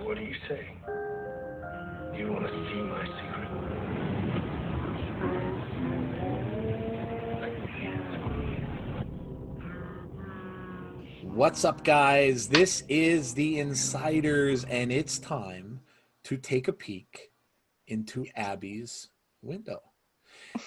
what do you say? You want to see my secret? What's up, guys? This is the Insiders, and it's time to take a peek into Abby's window.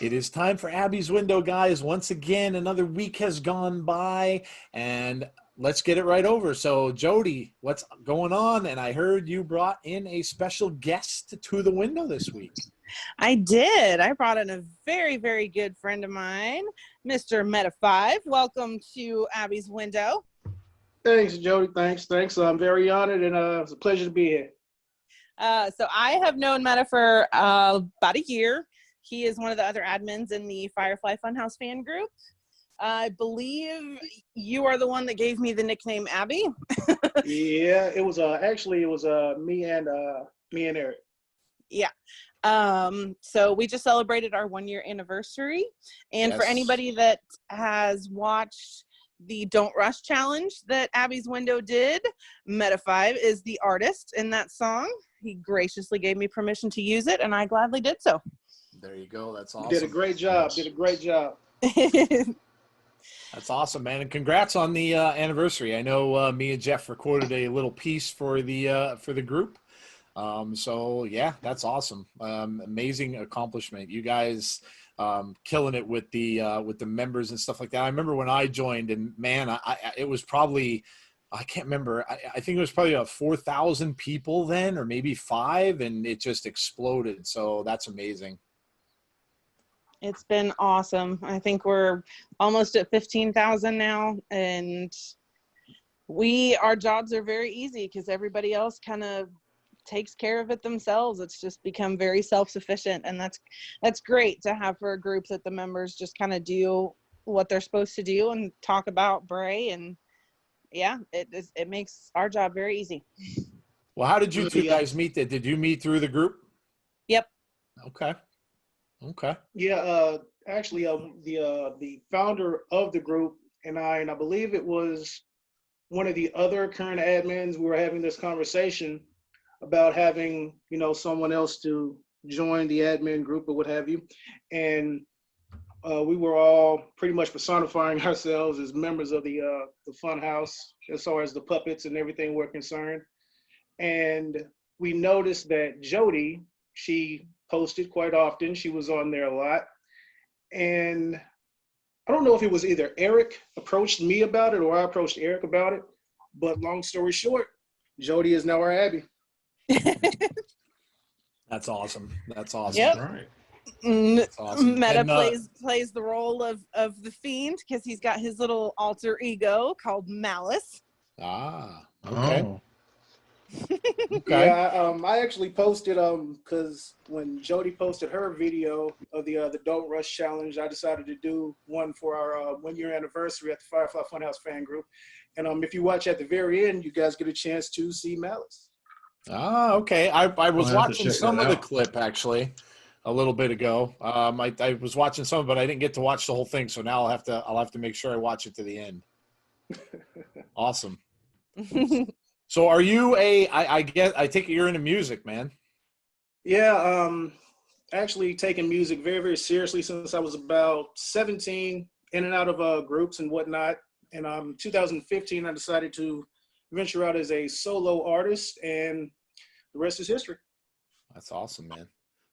It is time for Abby's window, guys. Once again, another week has gone by, and let's get it right over. So, Jodie, what's going on? And I heard you brought in a special guest to the window this week. I did. I brought in a very, very good friend of mine, Mr. Metaphive. Welcome to Abby's window. Thanks, Jodie. Thanks. I'm very honored, and it's a pleasure to be here. So I have known Meta for about a year. He is one of the other admins in the Firefly Funhouse fan group. I believe you are the one that gave me the nickname Abby. Yeah, it was actually me and Eric. Yeah. So we just celebrated our 1-year anniversary, and for anybody that has watched the Don't Rush challenge that Abby's window did, Metaphive is the artist in that song. He graciously gave me permission to use it, and I gladly did so. There you go. That's awesome. Did a great job. That's awesome, man. And congrats on the anniversary. I know me and Jeff recorded a little piece for the group. So yeah, that's awesome. Amazing accomplishment. You guys killing it with the members and stuff like that. I remember when I joined, and man, it was probably, I can't remember. I think it was probably 4,000 people then, or maybe 5, and it just exploded. So that's amazing. It's been awesome. I think we're almost at 15,000 now, and our jobs are very easy because everybody else kind of takes care of it themselves. It's just become very self-sufficient, and that's great to have for a group that the members just kind of do what they're supposed to do and talk about Bray, and yeah, it makes our job very easy. Well, how did you two guys meet? Did you meet through the group? Yep. Okay. Yeah, actually, the founder of the group and I believe it was one of the other current admins, we were having this conversation about having, someone else to join the admin group or what have you. And we were all pretty much personifying ourselves as members of the fun house as far as the puppets and everything were concerned. And we noticed that Jodie, she posted quite often. She was on there a lot. And I don't know if it was either Eric approached me about it or I approached Eric about it. But long story short, Jodie is now our Abby. That's awesome. Yep. Right. That's awesome. Meta plays the role of the Fiend because he's got his little alter ego called Malice. Ah, okay. Oh. Okay. Yeah, I actually posted because when Jodie posted her video of the Don't Rush challenge, I decided to do one for our 1-year anniversary at the Firefly Funhouse fan group. And if you watch at the very end, you guys get a chance to see Malice. Ah, okay. I was watching some of the clip actually a little bit ago. I was watching some, but I didn't get to watch the whole thing. So now I'll have to make sure I watch it to the end. Awesome. So are you I take it you're into music, man? Yeah, actually taking music very, very seriously since I was about 17, in and out of groups and whatnot. And 2015, I decided to venture out as a solo artist, and the rest is history. That's awesome, man.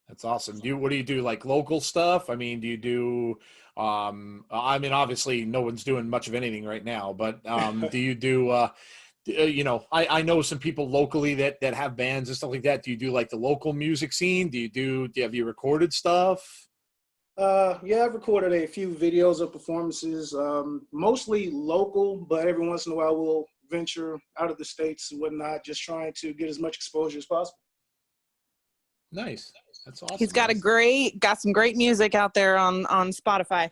That's awesome. What do you do, like local stuff? I mean, do you do, I mean, obviously no one's doing much of anything right now, but do you do, I know some people locally that have bands and stuff like that. Do you do like the local music scene? Have you recorded stuff? Yeah, I've recorded a few videos of performances, mostly local, but every once in a while we'll venture out of the States and whatnot, just trying to get as much exposure as possible. Nice. That's awesome. He's got some great music out there on Spotify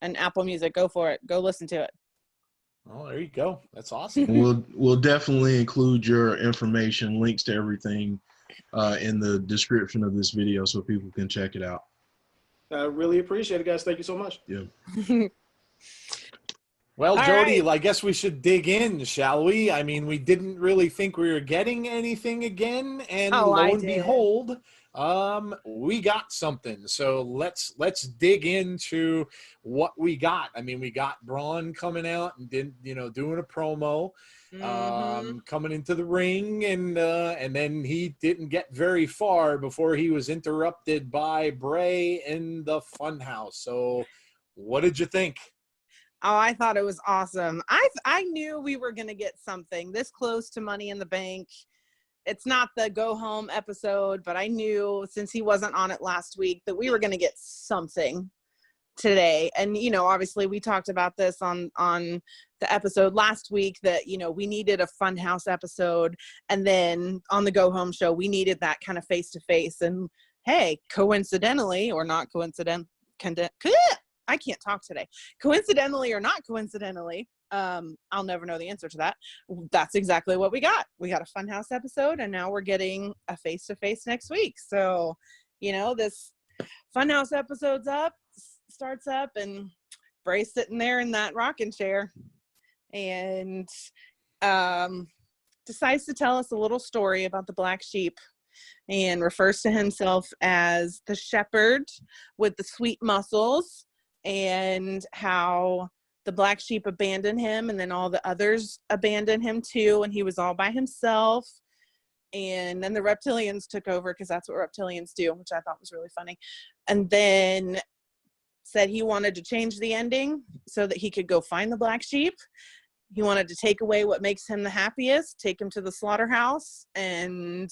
and Apple Music. Go for it. Go listen to it. Oh, there you go. That's awesome. We'll definitely include your information, links to everything in the description of this video so people can check it out. I really appreciate it, guys. Thank you so much. Yeah. Well, All Jodie, right. I guess we should dig in, shall we? I mean, we didn't really think we were getting anything again, and Oh, lo I and did. behold, we got something. So let's dig into what we got. I mean, we got Braun coming out and doing a promo, coming into the ring, and then he didn't get very far before he was interrupted by Bray in the Funhouse. So, what did you think? Oh, I thought it was awesome. I knew we were going to get something this close to Money in the Bank. It's not the go home episode, but I knew since he wasn't on it last week that we were going to get something today. And, obviously we talked about this on the episode last week that, we needed a Funhouse episode. And then on the go home show, we needed that kind of face to face. And hey, coincidentally or not coincident, I can't talk today. Coincidentally or not coincidentally, I'll never know the answer to that. That's exactly what we got. We got a Funhouse episode, and now we're getting a face-to-face next week. So, this Funhouse episode's starts up, and Bray's sitting there in that rocking chair, and decides to tell us a little story about the black sheep, and refers to himself as the shepherd with the sweet muscles, and how the black sheep abandoned him, and then all the others abandoned him too, and he was all by himself. And then the reptilians took over, because that's what reptilians do, which I thought was really funny. And then said he wanted to change the ending so that he could go find the black sheep. He wanted to take away what makes him the happiest, take him to the slaughterhouse. And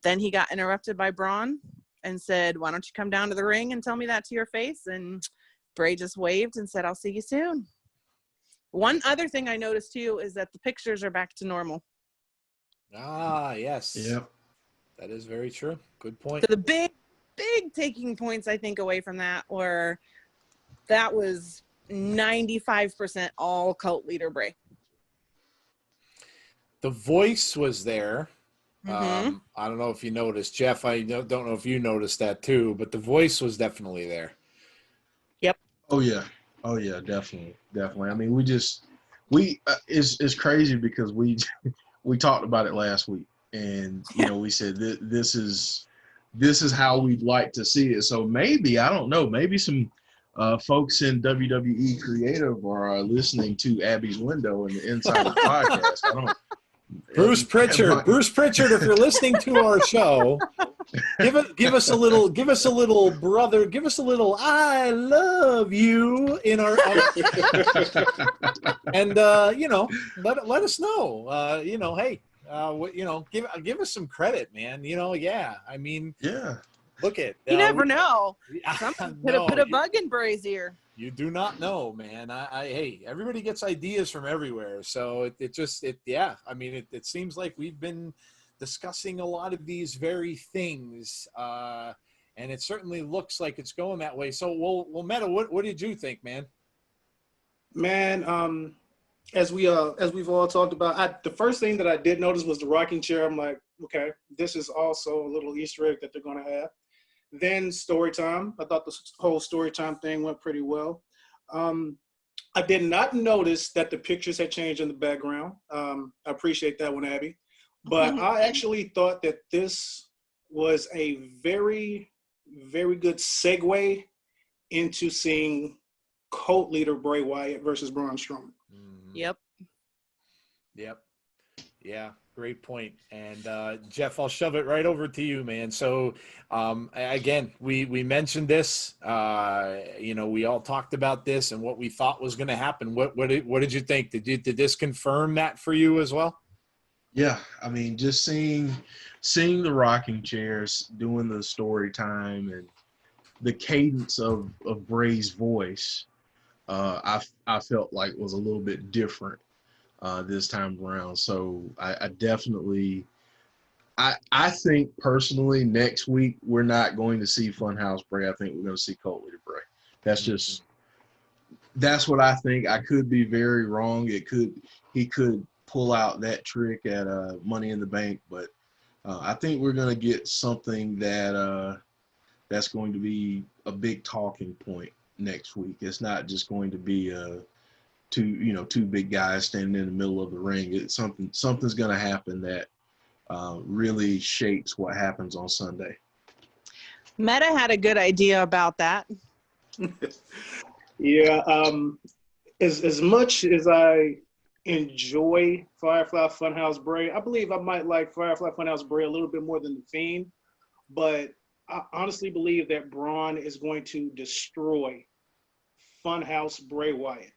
then he got interrupted by Braun and said, "Why don't you come down to the ring and tell me that to your face?" And Bray just waved and said, "I'll see you soon." One other thing I noticed too is that the pictures are back to normal. Ah, yes. Yep. That is very true. Good point. So the big taking points I think away from that were that was 95% all cult leader Bray. The voice was there. Mm-hmm. I don't know if you noticed, Jeff. I don't know if you noticed that too, but the voice was definitely there. Yep. Oh yeah, definitely. I mean, it's crazy because we talked about it last week, and we said this is how we'd like to see it. So maybe, I don't know, maybe some folks in WWE Creative are listening to Abby's Window and the Insider Podcast. I don't. Bruce Pritchard, if you're listening to our show, give us a little brother, give us a little "I love you" in our and let us know. Hey, give us some credit, man. Yeah. I mean, yeah. Look at you never know. Someone could have put a bug in Bray's ear. You do not know, man. Hey, everybody gets ideas from everywhere. So I mean, it seems like we've been discussing a lot of these very things, and it certainly looks like it's going that way. So, well, Meta, what did you think, man? Man, as we've all talked about, the first thing that I did notice was the rocking chair. I'm like, okay, this is also a little Easter egg that they're going to have. Then story time. I thought the whole story time thing went pretty well. I did not notice that the pictures had changed in the background. I appreciate that one, Abby. But I actually thought that this was a very, very good segue into seeing cult leader Bray Wyatt versus Braun Strowman. Yep. Yeah, great point. And Jeff, I'll shove it right over to you, man. So again, we mentioned this. We all talked about this and what we thought was going to happen. What did you think? Did this confirm that for you as well? Yeah, I mean, just seeing the rocking chairs, doing the story time, and the cadence of Bray's voice, I felt like was a little bit different this time around. So I definitely, I think personally next week we're not going to see Funhouse Bray. I think we're going to see Cult Leader Bray. That's what I think. I could be very wrong. He could pull out that trick at Money in the Bank, but I think we're going to get something that's going to be a big talking point next week. It's not just going to be two big guys standing in the middle of the ring. It's something's going to happen that really shapes what happens on Sunday. Meta had a good idea about that. Yeah. As much as I enjoy Firefly Funhouse Bray, I believe I might like Firefly Funhouse Bray a little bit more than The Fiend, but I honestly believe that Braun is going to destroy Funhouse Bray Wyatt.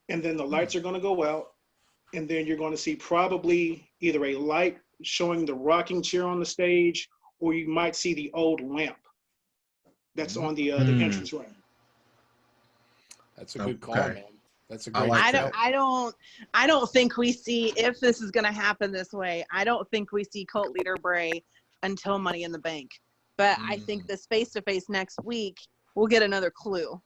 And then the lights are going to go out, and then you're going to see probably either a light showing the rocking chair on the stage, or you might see the old lamp that's on the entrance ramp. That's a good call, Okay. man. That's a great. I don't think we see, if this is going to happen this way, I don't think we see Cult Leader Bray until Money in the Bank. But I think this face-to-face next week, we'll get another clue.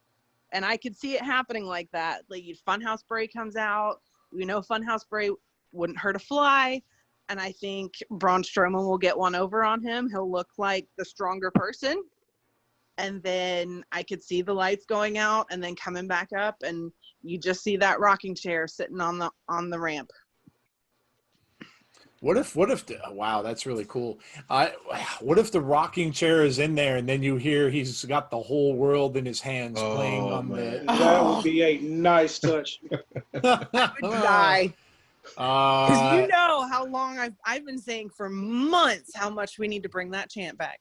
And I could see it happening like that. Like, Funhouse Bray comes out. We know Funhouse Bray wouldn't hurt a fly. And I think Braun Strowman will get one over on him. He'll look like the stronger person. And then I could see the lights going out and then coming back up. And you just see that rocking chair sitting on the ramp. What if wow, that's really cool. What if the rocking chair is in there and then you hear he's got the whole world in his hands playing on man. That would be a nice touch. I would die. Because you know how long I've been saying for months how much we need to bring that chant back.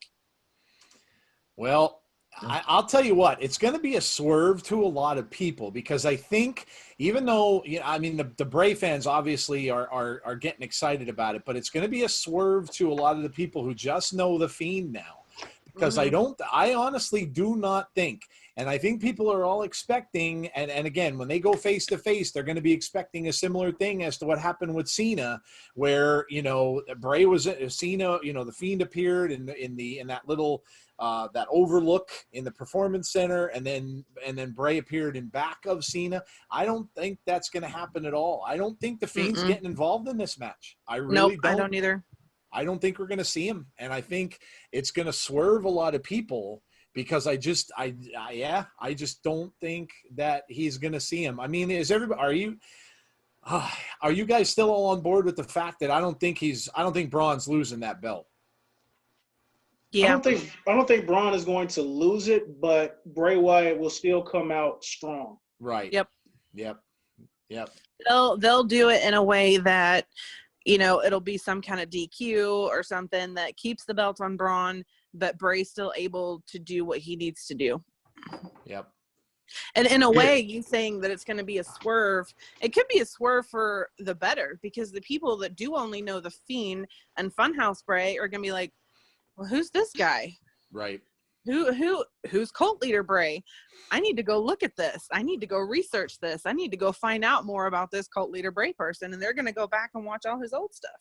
Well, I'll tell you what, it's going to be a swerve to a lot of people, because I think, even though, I mean, the Bray fans obviously are getting excited about it, but it's going to be a swerve to a lot of the people who just know the Fiend now, because I honestly do not think, and I think people are all expecting, and again, when they go face to face, they're going to be expecting a similar thing as to what happened with Cena, where, Bray was Cena, the Fiend appeared in that little that overlook in the Performance Center, and then Bray appeared in back of Cena. I don't think that's going to happen at all. I don't think the Fiend's getting involved in this match. I really don't. I don't either. I don't think we're going to see him, and I think it's going to swerve a lot of people, because I just don't think that he's going to see him. I mean, are you guys still all on board with the fact that I don't think Braun's losing that belt? Yeah. I don't think Braun is going to lose it, but Bray Wyatt will still come out strong. Right. Yep. They'll do it in a way that, it'll be some kind of DQ or something that keeps the belt on Braun, but Bray's still able to do what he needs to do. Yep. And in a way, you saying that it's going to be a swerve, it could be a swerve for the better, because the people that do only know the Fiend and Funhouse Bray are going to be like, well, who's this guy? Right. Who's Cult Leader Bray? I need to go look at this. I need to go research this. I need to go find out more about this Cult Leader Bray person. And they're going to go back and watch all his old stuff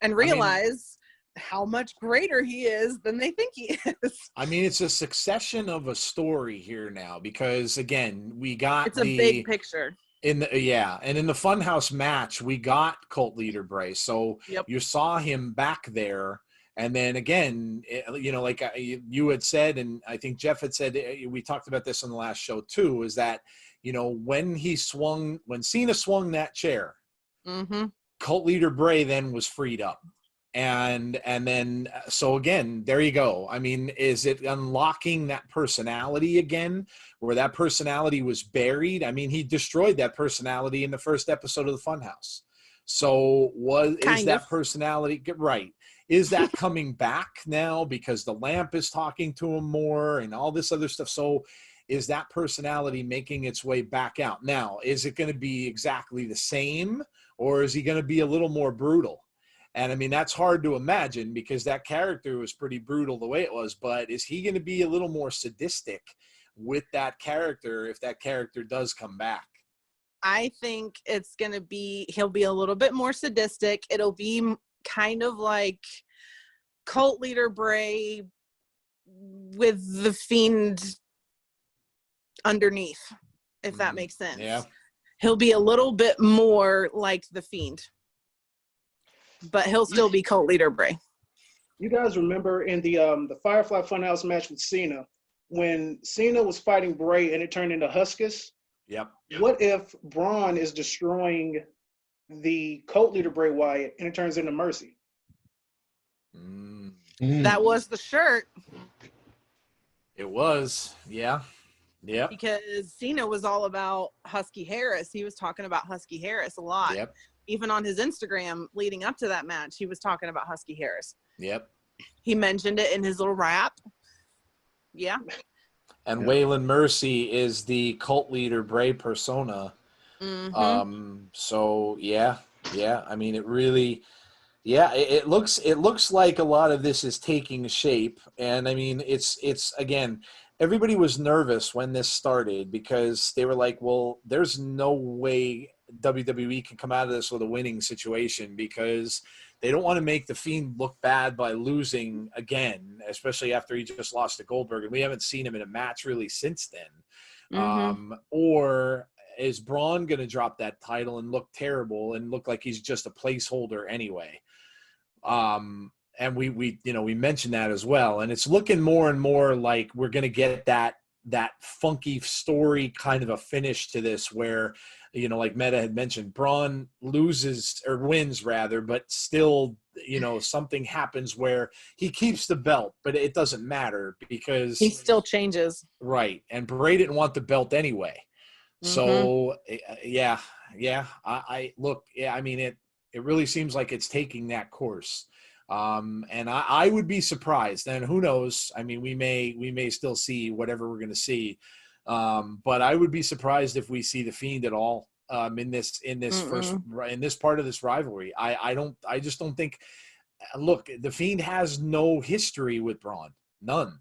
and realize how much greater he is than they think he is. I mean, it's a succession of a story here now, because again, we got it's a big picture. And in the Funhouse match, we got Cult Leader Bray. So you saw him back there. And then again, like you had said, and I think Jeff had said, we talked about this on the last show too, is that, when Cena swung that chair, Cult Leader Bray then was freed up. And then, so again, there you go. I mean, is it unlocking that personality again, where that personality was buried? I mean, he destroyed that personality in the first episode of the Funhouse. So is that personality right? Is that coming back now because the lamp is talking to him more and all this other stuff? So is that personality making its way back out? Now, is it going to be exactly the same, or is he going to be a little more brutal? And I mean, that's hard to imagine, because that character was pretty brutal the way it was, but is he going to be a little more sadistic with that character if that character does come back? I think he'll be a little bit more sadistic. It'll be kind of like Cult Leader Bray with the Fiend underneath, if that makes sense. Yeah. He'll be a little bit more like the Fiend, but he'll still be Cult Leader Bray. You guys remember in the Firefly Funhouse match with Cena, when Cena was fighting Bray and it turned into Huskus? Yep. What if Braun is destroying the cult leader Bray Wyatt and it turns into Mercy? That was the shirt. It was. Yeah. Yep. Because Cena was all about Husky Harris. He was talking about Husky Harris a lot. Yep. Even on his Instagram leading up to that match, he was talking about Husky Harris. Yep. He mentioned it in his little rap. Yeah. And Waylon Mercy is the cult leader Bray persona. So yeah. I mean, it really, it looks like a lot of this is taking shape. And I mean, it's again, everybody was nervous when this started because they were like, well, there's no way WWE can come out of this with a winning situation because they don't want to make the Fiend look bad by losing again, especially after he just lost to Goldberg. And we haven't seen him in a match really since then. Or is Braun going to drop that title and look terrible and look like he's just a placeholder anyway? And we mentioned that as well. And it's looking more and more like we're going to get that funky story kind of a finish to this where, like Meta had mentioned, Braun loses or wins rather, but still, something happens where he keeps the belt, but it doesn't matter because he still changes. Right. And Bray didn't want the belt anyway. So I look, I mean, it really seems like it's taking that course. And I would be surprised, and who knows? I mean, we may still see whatever we're going to see. But I would be surprised if we see the Fiend at all, in this part of this rivalry. I just don't think, look, the Fiend has no history with Braun, none.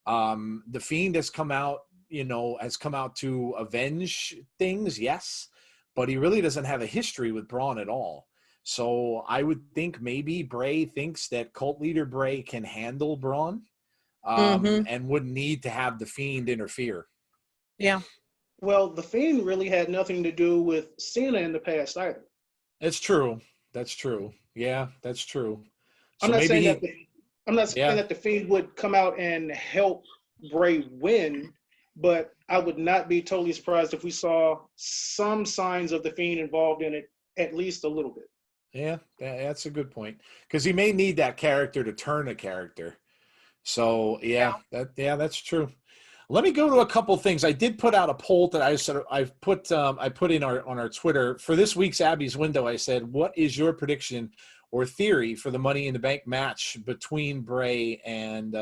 The Fiend has come out to avenge things. Yes, but he really doesn't have a history with Braun at all. So I would think maybe Bray thinks that cult leader Bray can handle Braun, and wouldn't need to have the Fiend interfere. Yeah. Well, the Fiend really had nothing to do with Cena in the past either. That's true. That's true. Yeah, that's true. So I'm not saying Yeah. that the Fiend would come out and help Bray win, but I would not be totally surprised if we saw some signs of the Fiend involved in it, at least a little bit. Yeah, that's a good point. Because he may need that character to turn a character. So that's true. Let me go to a couple things. I did put out a poll that I put in on our Twitter for this week's Abby's Window. I said, what is your prediction or theory for the Money in the Bank match between Bray and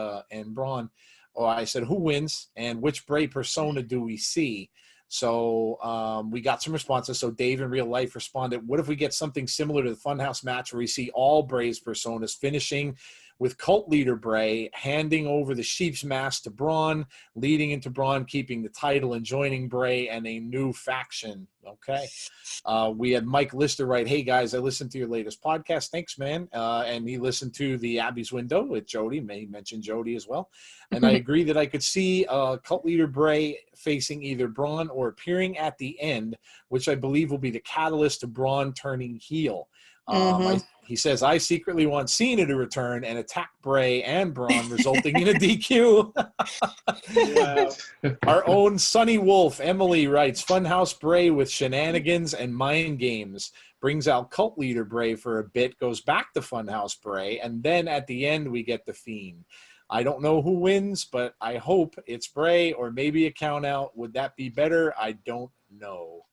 Braun? Oh, I said, who wins and which Bray persona do we see? So we got some responses. So Dave in real life responded, what if we get something similar to the Funhouse match where we see all Bray's personas finishing with cult leader Bray handing over the sheep's mask to Braun, leading into Braun keeping the title and joining Bray and a new faction. Okay. We had Mike Lister write, hey guys, I listened to your latest podcast. Thanks, man. And he listened to the Abby's Window with Jodie. He mentioned Jodie as well. And I agree that I could see cult leader Bray facing either Braun or appearing at the end, which I believe will be the catalyst to Braun turning heel. He says, I secretly want Cena to return and attack Bray and Braun, resulting in a DQ. Our own Sunny Wolf, Emily, writes, Funhouse Bray with shenanigans and mind games. Brings out cult leader Bray for a bit, goes back to Funhouse Bray, and then at the end we get the Fiend. I don't know who wins, but I hope it's Bray or maybe a count out. Would that be better? I don't know.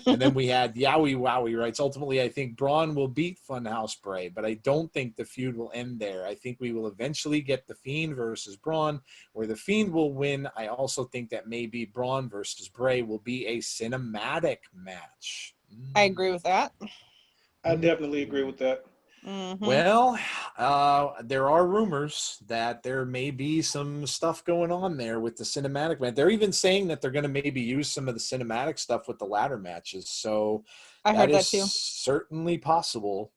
And then we had Yowie Wowie writes, ultimately, I think Braun will beat Funhouse Bray, but I don't think the feud will end there. I think we will eventually get the Fiend versus Braun, where the Fiend will win. I also think that maybe Braun versus Bray will be a cinematic match. I agree with that. I definitely agree with that. Well, there are rumors that there may be some stuff going on there with the cinematic match. They're even saying that they're going to maybe use some of the cinematic stuff with the ladder matches. So I heard that too. Certainly possible.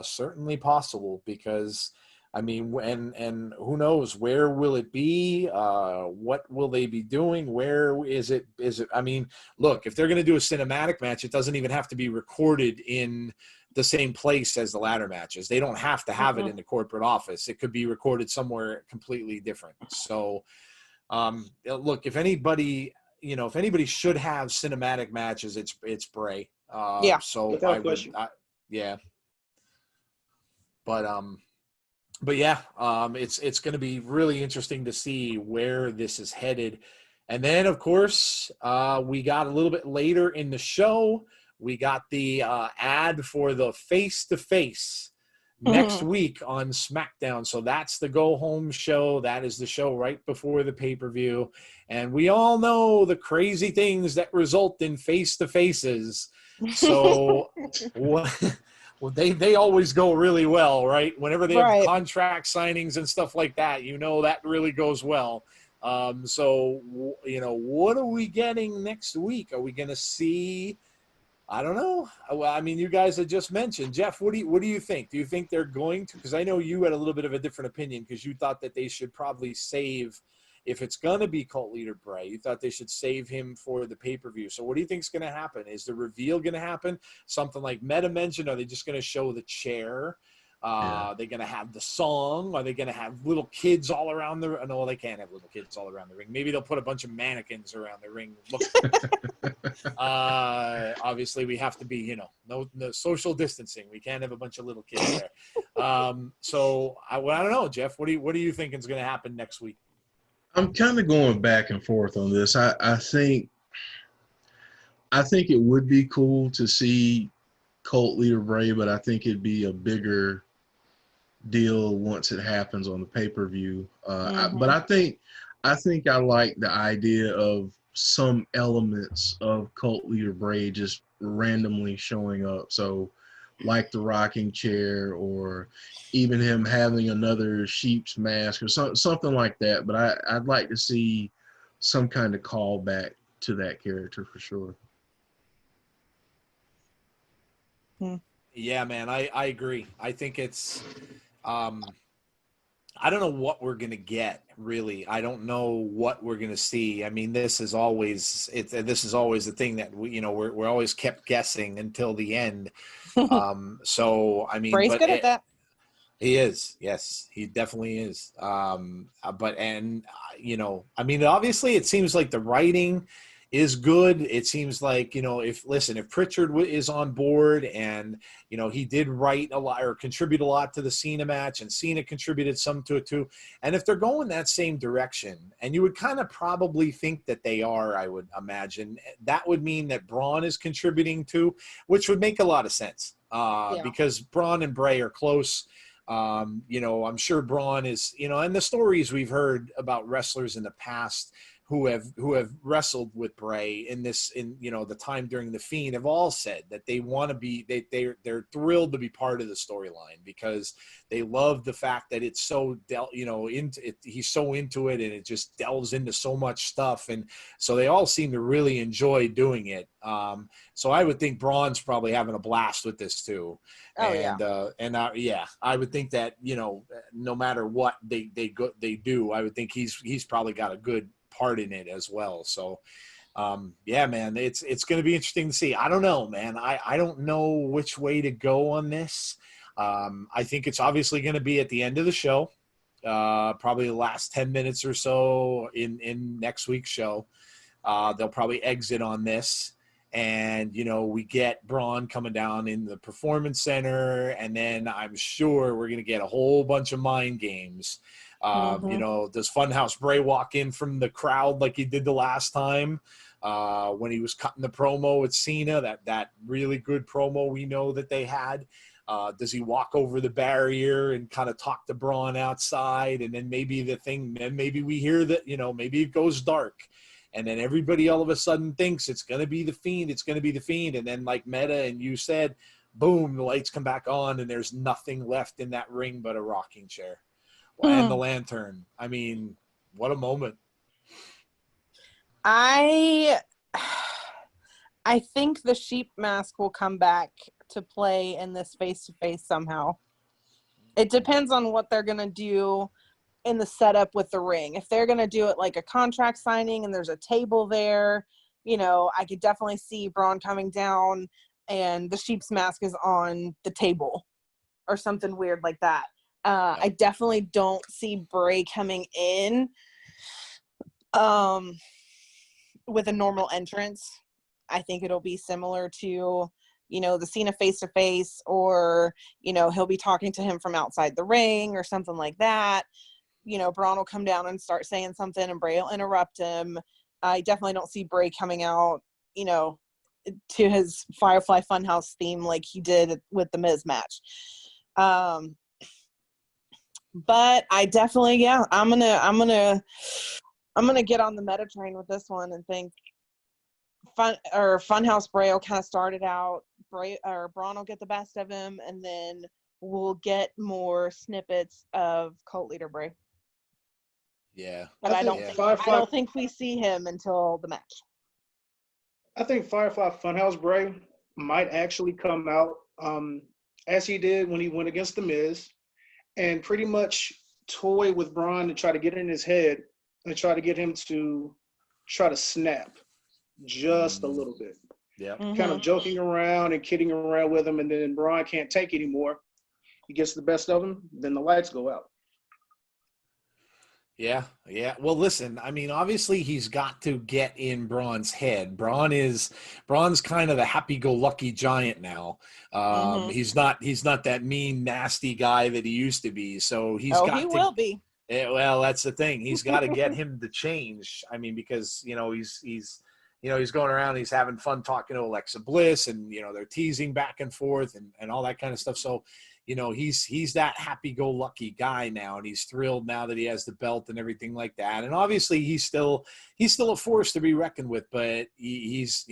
Certainly possible because, I mean, and who knows, where will it be? What will they be doing? Where is it? I mean, look, if they're going to do a cinematic match, it doesn't even have to be recorded in the same place as the ladder matches. They don't have to have it in the corporate office. It could be recorded somewhere completely different. So, look, if anybody, if anybody should have cinematic matches, it's Bray. Yeah, so without question. Yeah. But yeah, it's going to be really interesting to see where this is headed. And then, of course, we got a little bit later in the show, we got the ad for the face-to-face next week on SmackDown. So that's the go-home show. That is the show right before the pay-per-view. And we all know the crazy things that result in face-to-faces. So well, they always go really well, right? Whenever they have contract signings and stuff like that, that really goes well. So, what are we getting next week? Are we going to see, I don't know. Well, I mean, you guys had just mentioned. Jeff, what do you think? Do you think they're going to? Because I know you had a little bit of a different opinion because you thought that they should probably save, if it's going to be Cult Leader Bray, you thought they should save him for the pay-per-view. So what do you think is going to happen? Is the reveal going to happen? Something like Meta mentioned, are they just going to show the chair? Are they going to have the song? Are they going to have little kids all around the? No, they can't have little kids all around the ring. Maybe they'll put a bunch of mannequins around the ring. Obviously, we have to be, no social distancing. We can't have a bunch of little kids there. So I don't know, Jeff. What do you think is going to happen next week? I'm kind of going back and forth on this. I think it would be cool to see Cult Leader Bray, but I think it'd be a bigger deal once it happens on the pay-per-view. But I think I like the idea of some elements of Cult Leader Bray just randomly showing up. So like the rocking chair, or even him having another sheep's mask or something like that. But I'd like to see some kind of callback to that character for sure. Yeah, man, I agree. I think it's I don't know what we're going to get, really. I don't know what we're going to see. I mean, this is always the thing that we're always kept guessing until the end. So I mean, Bray's good at that. He is. Yes, he definitely is. I mean, obviously it seems like the writing is good. It seems like, if Pritchard is on board and, he did write a lot or contribute a lot to the Cena match, and Cena contributed some to it too. And if they're going that same direction, and you would kind of probably think that they are, I would imagine, that would mean that Braun is contributing too, which would make a lot of sense because Braun and Bray are close. I'm sure Braun is, and the stories we've heard about wrestlers in the past who have wrestled with Bray in the time during the Fiend have all said that they want to be, they're thrilled to be part of the storyline because they love the fact that it's so he's so into it, and it just delves into so much stuff, and so they all seem to really enjoy doing it. So I would think Braun's probably having a blast with this too. I would think that no matter what they do, I would think he's probably got a good part in it as well. So man, it's going to be interesting to see. I don't know, man. I don't know which way to go on this. I think it's obviously going to be at the end of the show, probably the last 10 minutes or so in next week's show. They'll probably exit on this. And, we get Braun coming down in the Performance Center, and then I'm sure we're going to get a whole bunch of mind games. Does Funhouse Bray walk in from the crowd like he did the last time when he was cutting the promo with Cena, that really good promo we know that they had? Does he walk over the barrier and kind of talk to Braun outside? And then maybe we hear that, maybe it goes dark. And then everybody all of a sudden thinks it's going to be the Fiend. It's going to be the Fiend. And then like Meta and you said, boom, the lights come back on and there's nothing left in that ring but a rocking chair and the lantern. I mean, what a moment. I think the sheep mask will come back to play in this face-to-face somehow. It depends on what they're going to do in the setup with the ring. If they're going to do it like a contract signing and there's a table there, I could definitely see Braun coming down and the sheep's mask is on the table or something weird like that. I definitely don't see Bray coming in. with a normal entrance. I think it'll be similar to, you know, the Cena face-to-face, or, you know, he'll be talking to him from outside the ring or something like that. You know, Braun will come down and start saying something and Bray will interrupt him. I definitely don't see Bray coming out, you know, to his Firefly Funhouse theme like he did with the Miz match. But I definitely, yeah, I'm gonna get on the meta train with this one and think Funhouse Bray will kind of start it out. Braun will get the best of him, and then we'll get more snippets of Cult Leader Bray. Yeah, but I don't think we see him until the match. I think Firefly Funhouse Bray might actually come out as he did when he went against The Miz, and pretty much toy with Braun to try to get in his head and try to get him to try to snap just a little bit. Yeah. Kind of joking around and kidding around with him, and then Braun can't take anymore. He gets the best of him, then the lights go out. Yeah. Well, listen, I mean, obviously he's got to get in Braun's head. Braun's kind of the happy-go-lucky giant now. He's not that mean, nasty guy that he used to be. So he will be. Well, that's the thing. He's got to get him to change. I mean, because he's going around, he's having fun talking to Alexa Bliss, and they're teasing back and forth and all that kind of stuff. So he's that happy-go-lucky guy now, and he's thrilled now that he has the belt and everything like that. And obviously he's still a force to be reckoned with, but he's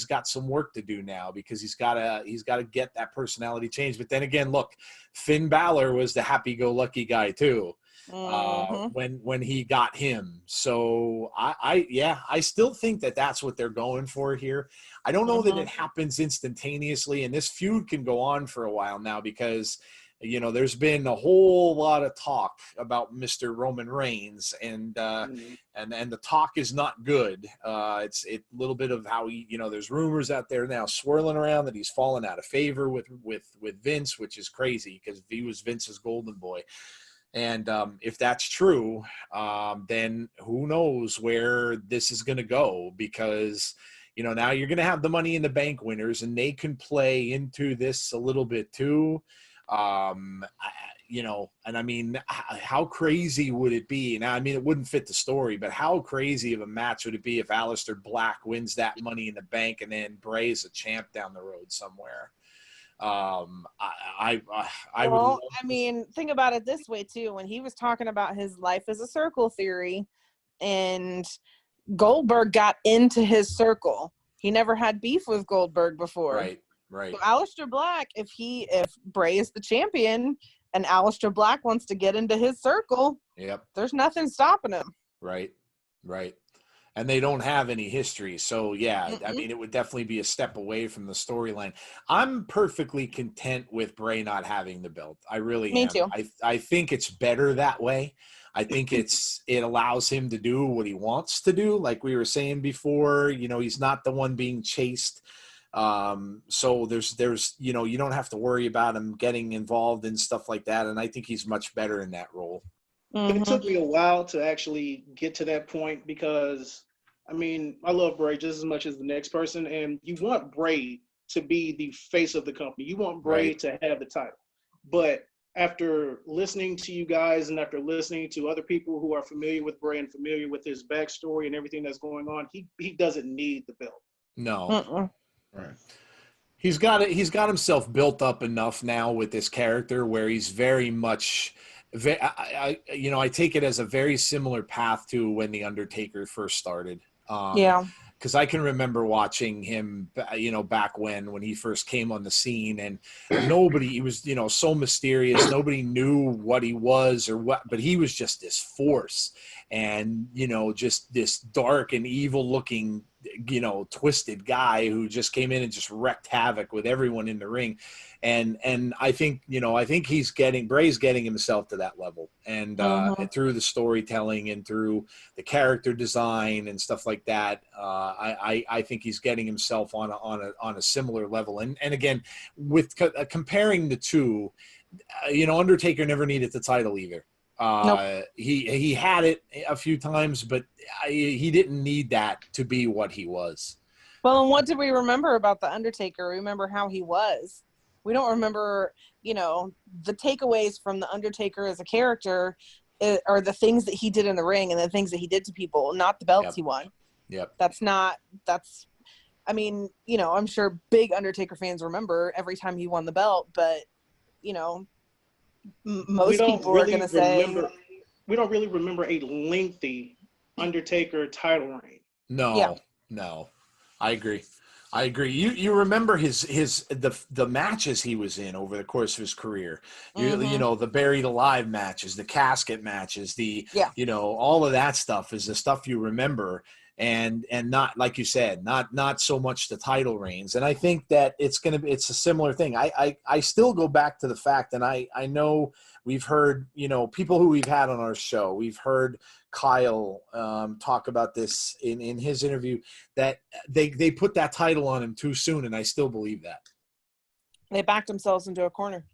got some work to do now, because he's got to get that personality changed. But then again, look, Finn Balor was the happy-go-lucky guy too. When he got him. So I still think that's what they're going for here. I don't know that it happens instantaneously, and this feud can go on for a while now, because there's been a whole lot of talk about Mr. Roman Reigns, and the talk is not good. It's a little bit of how there's rumors out there now swirling around that he's fallen out of favor with Vince, which is crazy, because he was Vince's golden boy. And if that's true, then who knows where this is going to go, because, now you're going to have the Money in the Bank winners, and they can play into this a little bit too. And I mean, how crazy would it be? Now, I mean, it wouldn't fit the story, but how crazy of a match would it be if Aleister Black wins that Money in the Bank and then Bray's a champ down the road somewhere? I mean, think about it this way too. When he was talking about his life as a circle theory, and Goldberg got into his circle, he never had beef with Goldberg before. Right. So Aleister Black, if Bray is the champion and Aleister Black wants to get into his circle, there's nothing stopping him. Right. And they don't have any history. So, yeah, I mean, it would definitely be a step away from the storyline. I'm perfectly content with Bray not having the belt. I really am. Me too. I think it's better that way. I think it allows him to do what he wants to do. Like we were saying before, he's not the one being chased. So there's you don't have to worry about him getting involved in stuff like that. And I think he's much better in that role. It took me a while to actually get to that point, because, I mean, I love Bray just as much as the next person, and you want Bray to be the face of the company. You want Bray to have the title. But after listening to you guys and after listening to other people who are familiar with Bray and familiar with his backstory and everything that's going on, he doesn't need the belt. No. Right. He's got himself built up enough now with this character where he's very much – I take it as a very similar path to when The Undertaker first started. Because I can remember watching him, back when he first came on the scene, and he was, so mysterious. Nobody knew what he was or what, but he was just this force, and, just this dark and evil looking, twisted guy who just came in and just wrecked havoc with everyone in the ring. And I think, Bray's getting himself to that level, and through the storytelling and through the character design and stuff like that, I think he's getting himself on a similar level. And again, with comparing the two, Undertaker never needed the title either. He had it a few times, but he didn't need that to be what he was. Well, and what did we remember about The Undertaker? Remember how he was. We don't remember, you know, the takeaways from The Undertaker as a character are the things that he did in the ring and the things that he did to people, not the belts he won. Yep. I mean, you know, I'm sure big Undertaker fans remember every time he won the belt, but, you know, most people are going to say. We don't really remember a lengthy Undertaker title reign. No. I agree. You remember the matches he was in over the course of his career. You know, the buried alive matches, the casket matches, you know, all of that stuff is the stuff you remember, and not, like you said, not so much the title reigns. And I think that it's a similar thing. I still go back to the fact, and I know we've heard, you know, people who we've had on our show, we've heard Kyle talk about this in his interview, that they put that title on him too soon, and I still believe that. They backed themselves into a corner.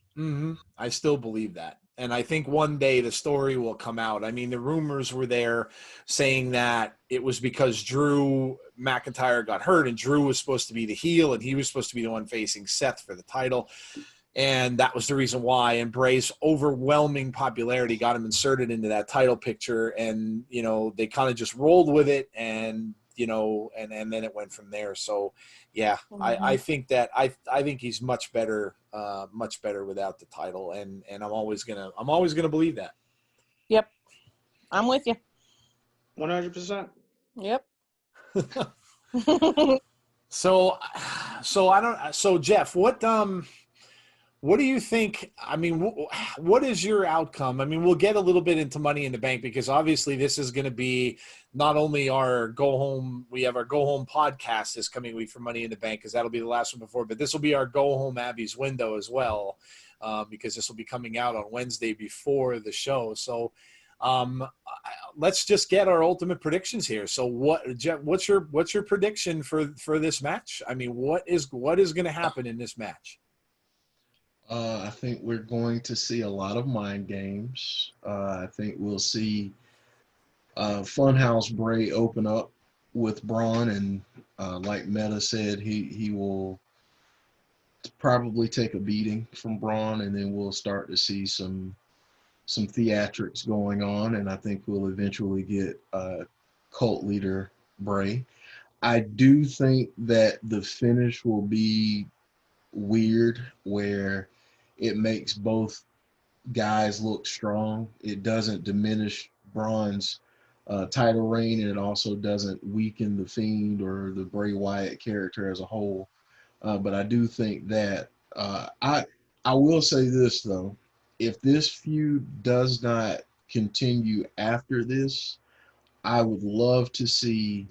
I still believe that. And I think one day the story will come out. I mean, the rumors were there saying that it was because Drew McIntyre got hurt, and Drew was supposed to be the heel, and he was supposed to be the one facing Seth for the title. And that was the reason why. And Bray's overwhelming popularity got him inserted into that title picture. And, you know, they kind of just rolled with it, and, you know, and then it went from there. So, yeah, I think that I think he's much better without the title. And I'm always gonna believe that. Yep. I'm with you. 100%. Yep. So Jeff, what do you think? I mean, what is your outcome? I mean, we'll get a little bit into Money in the Bank, because obviously this is going to be not only our go home. We have our go home podcast this coming week for Money in the Bank, because that'll be the last one before. But this will be our go home Abby's window as well, because this will be coming out on Wednesday before the show. So let's just get our ultimate predictions here. So Jeff, what's your prediction for this match? I mean, what is going to happen in this match? I think we're going to see a lot of mind games. I think we'll see Funhouse Bray open up with Braun, and like Meta said, he will probably take a beating from Braun, and then we'll start to see some theatrics going on, and I think we'll eventually get cult leader Bray. I do think that the finish will be weird, where it makes both guys look strong. It doesn't diminish Braun's title reign, and it also doesn't weaken the Fiend or the Bray Wyatt character as a whole. But I do think that I will say this, though. If this feud does not continue after this, I would love to see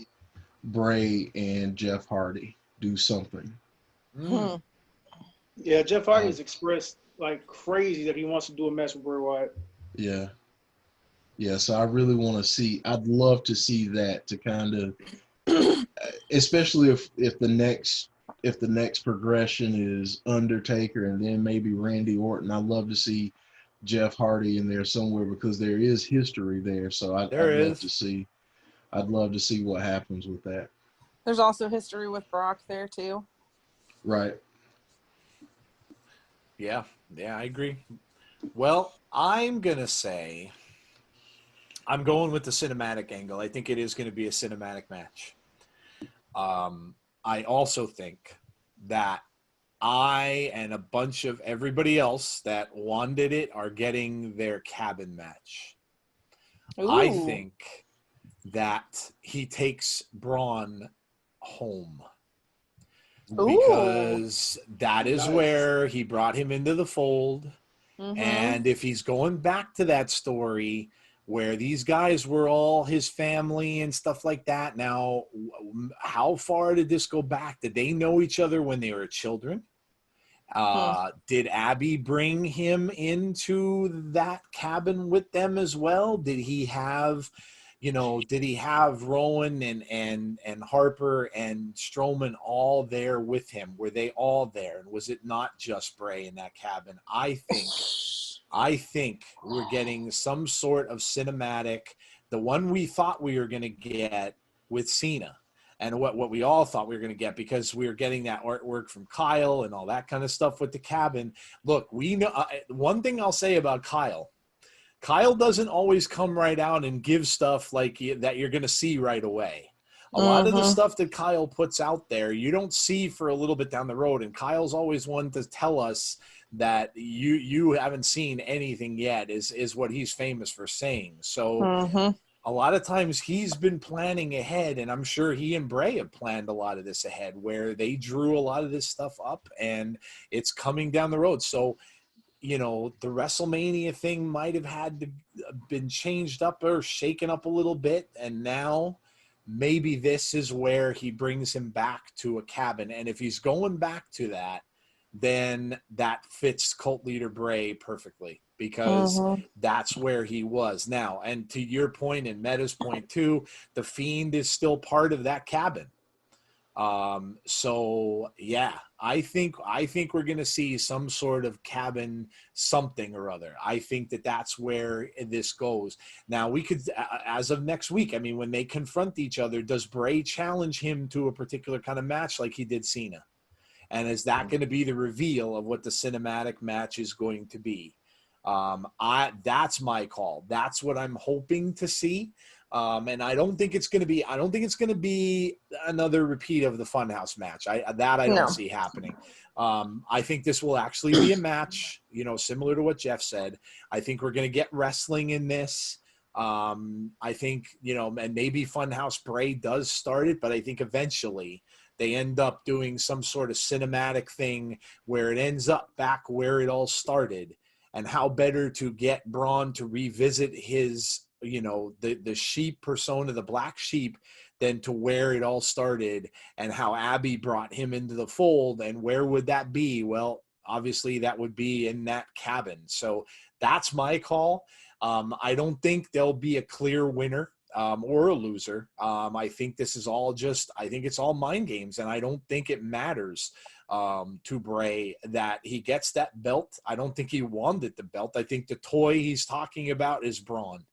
Bray and Jeff Hardy do something. Yeah, Jeff Hardy has expressed like crazy that he wants to do a match with Bray Wyatt. Yeah, so I really want to see. I'd love to see that, to kind of, especially if the next progression is Undertaker and then maybe Randy Orton. I'd love to see Jeff Hardy in there somewhere, because there is history there. So I'd love to see what happens with that. There's also history with Brock there too. Right. Yeah, I agree. Well, I'm going to say I'm going with the cinematic angle. I think it is going to be a cinematic match. I also think that I and a bunch of everybody else that wanted it are getting their cabin match. Ooh. I think that he takes Braun home. Because that is where he brought him into the fold. And if he's going back to that story where these guys were all his family and stuff like that, now, how far did this go back? Did they know each other when they were children? Did Abby bring him into that cabin with them as well? Did he have Rowan and Harper and Strowman all there with him? Were they all there? And was it not just Bray in that cabin? I think I think we're getting some sort of cinematic, the one we thought we were going to get with Cena, and what we all thought we were going to get, because we were getting that artwork from Kyle and all that kind of stuff with the cabin. Look, we know one thing I'll say about Kyle. Kyle doesn't always come right out and give stuff like that you're going to see right away. A lot of the stuff that Kyle puts out there, you don't see for a little bit down the road. And Kyle's always one to tell us that you haven't seen anything yet is what he's famous for saying. So a lot of times he's been planning ahead, and I'm sure he and Bray have planned a lot of this ahead, where they drew a lot of this stuff up and it's coming down the road. So, you know, the WrestleMania thing might have had to been changed up or shaken up a little bit. And now maybe this is where he brings him back to a cabin. And if he's going back to that, then that fits cult leader Bray perfectly, because that's where he was now. And to your point and Meta's point too, the Fiend is still part of that cabin. So yeah, I think we're going to see some sort of cabin something or other. I think that's where this goes. Now we could, as of next week, I mean, when they confront each other, does Bray challenge him to a particular kind of match like he did Cena? And is that going to be the reveal of what the cinematic match is going to be? That's my call. That's what I'm hoping to see. And I don't think it's going to be another repeat of the Funhouse match. I don't see happening. I think this will actually be a match, you know, similar to what Jeff said. I think we're going to get wrestling in this. I think, you know, and maybe Funhouse Bray does start it, but I think eventually they end up doing some sort of cinematic thing where it ends up back where it all started. And how better to get Braun to revisit his, you know, the sheep persona, the black sheep, than to where it all started and how Abby brought him into the fold. And where would that be? Well, obviously that would be in that cabin. So that's my call. I don't think there'll be a clear winner or a loser. I think this is all I think it's all mind games, and I don't think it matters to Bray that he gets that belt. I don't think he wanted the belt. I think the toy he's talking about is Braun.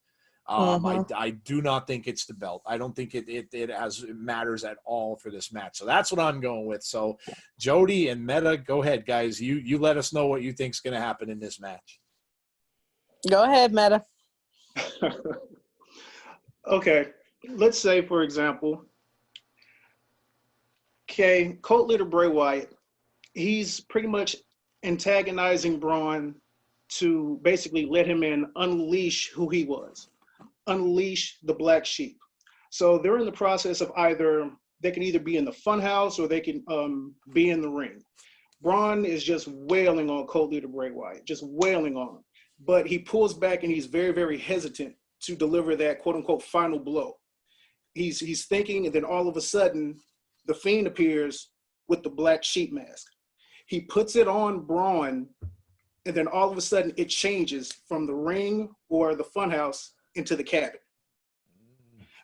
I do not think it's the belt. I don't think it matters at all for this match. So that's what I'm going with. So Jody and Meta, go ahead, guys. You let us know what you think's going to happen in this match. Go ahead, Meta. Okay, let's say, for example, cult leader Bray Wyatt, he's pretty much antagonizing Braun to basically let him unleash who he was, unleash the black sheep. So they're in the process of they can either be in the Funhouse or they can be in the ring. Braun is just wailing on cult leader Bray Wyatt, just wailing on him. But he pulls back and he's very, very hesitant to deliver that quote unquote final blow. He's thinking, and then all of a sudden, the Fiend appears with the black sheep mask. He puts it on Braun, and then all of a sudden it changes from the ring or the Funhouse into the cabin.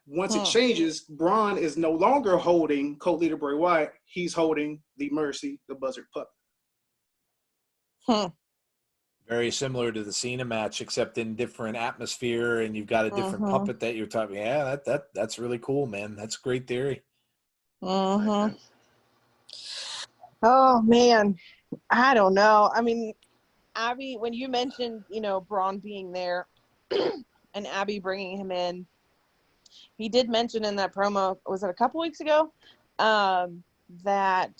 Once it changes, Braun is no longer holding cult leader Bray Wyatt. He's holding the Mercy, the Buzzard puppet. Very similar to the Cena match, except in different atmosphere, and you've got a different puppet that you're talking. Yeah, that's really cool, man. That's a great theory. Oh man, I don't know. I mean, Abby, when you mentioned, you know, Braun being there and Abby bringing him in, he did mention in that promo, was it a couple weeks ago, that